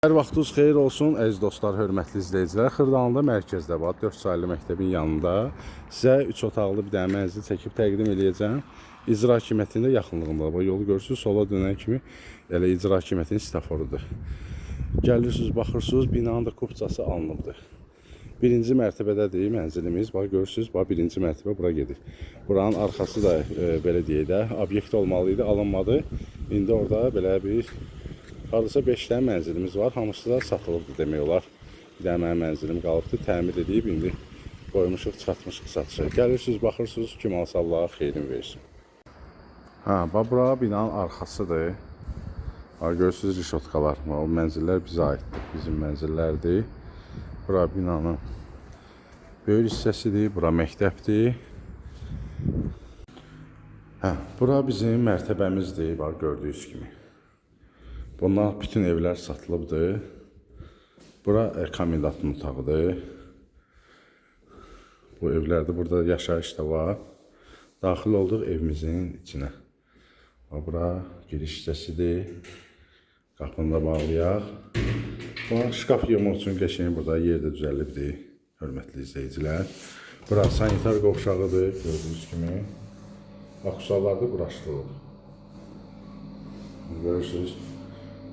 Hər vaxtınız xeyir olsun, əziz dostlar, hörmətli izləyicilər. Xırdalıda mərkəzdə var, 4 saylı məktəbin yanında sizə 3 otaqlı bir dənə mənzil çəkib təqdim edəcəm. İcra hakimiyyətində yaxınlığında. Bu yolu görürsünüz, sola dönən kimi elə icra hakimiyyətinin staforudur. Gəlirsiniz, baxırsınız, binanın da kupçası alınıbdır. Birinci mərtəbədədir mənzilimiz. Bax, görürsünüz, bax, birinci mərtəbə bura gedir. Buranın arxası da belə deyək də, obyekt olmalıydı, alınmadı. İndi orada belə bir hardasa 5 dənə mənzilimiz var. Hamısı da satılıbdır demək olar. Bir dənə mənim mənzilim qalıbdır, təmir edib, indi qoymuşuq, çıxartmışıq satışa. Gəlirsiniz, baxırsınız, kim alsa Allah xeyrin versin. Bax, bura binanın arxasıdır. Görürsünüz, rişotkalar. O mənzillər bizə aiddir, bizim mənzillərdir. Bura binanın böyük hissəsidir, bura məktəbdir. Bura bizim mərtəbəmizdir, bax, gördüyünüz kimi. Bunlar bütün evlər satılıbdır. Bura komendantın otağıdır. Bu evlərdə burada yaşayış da var. Daxil olduq evimizin içinə. Bura giriş hissəsidir. Qapını da bağlayaq. Şkaf yığmaq üçün qəşəng burada yer də düzəlibdir, hörmətli izləyicilər. Bura sanitar qovşağıdır, gördüyünüz kimi. Aksuallar da quraşdırılıb. Görürsünüz.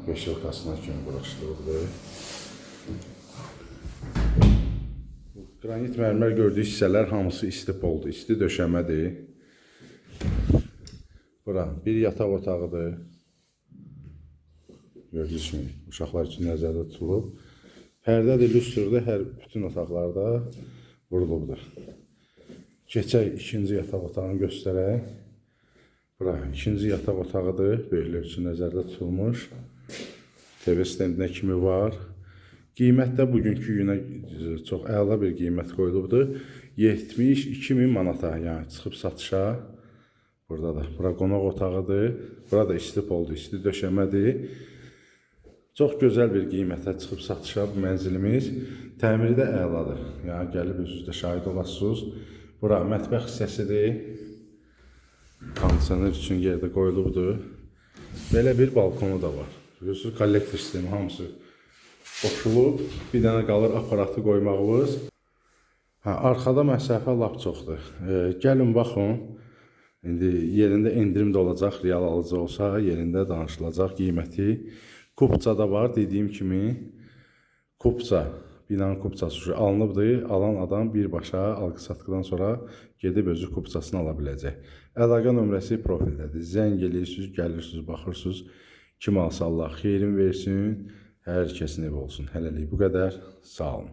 Beşilkasına kimi quraşdırıldı. Granit mərmər gördüyü hissələr hamısı isti poldur, isti döşəmədir. Bura bir yataq otağıdır. Gördüyünüz kimi uşaqlar üçün nəzərdə tutulub. Pərdədir, lüstrdir, bütün otaqlarda vurulubdur. Keçək ikinci yataq otağını göstərək. Bura ikinci yataq otağıdır, böyüklər üçün nəzərdə tutulmuş. TV stendinə kimi var. Qiymətdə bugünkü günə çox əla bir qiymət qoyulubdur. 72.000 manata, yəni çıxıb satışa. Burada da. Bura qonaq otağıdır. Burada isti poldur, isti döşəmədir. Çox gözəl bir qiymətə çıxıb satışa bu mənzilimiz. Təmiri də əladır. Yəni gəlib özünüz də şahid olasınız. Bura mətbəx hissəsidir. Kondisioner üçün yerdə qoyulubdur. Belə bir balkonu da var. Görürsünüz, kollektor sistemi hamısı qoşulub. Bir dənə qalır aparatı qoymağımız. Arxada məsafə lap çoxdur. Gəlin, baxın. İndi yerində endirim də olacaq. Real alıcı olsa yerində danışılacaq qiyməti. Kupça da var. Dediyim kimi kupça, binanın kupçası alınıbdır. Alan adam birbaşa alqı-satqıdan sonra gedib özü kupçasını ala biləcək. Əlaqə nömrəsi profildədir. Zəng eləyirsiniz, gəlirsiniz, baxırsınız. Kim alsa Allah xeyrin versin, hər kəsin evi olsun. Hələlik bu qədər, sağ olun.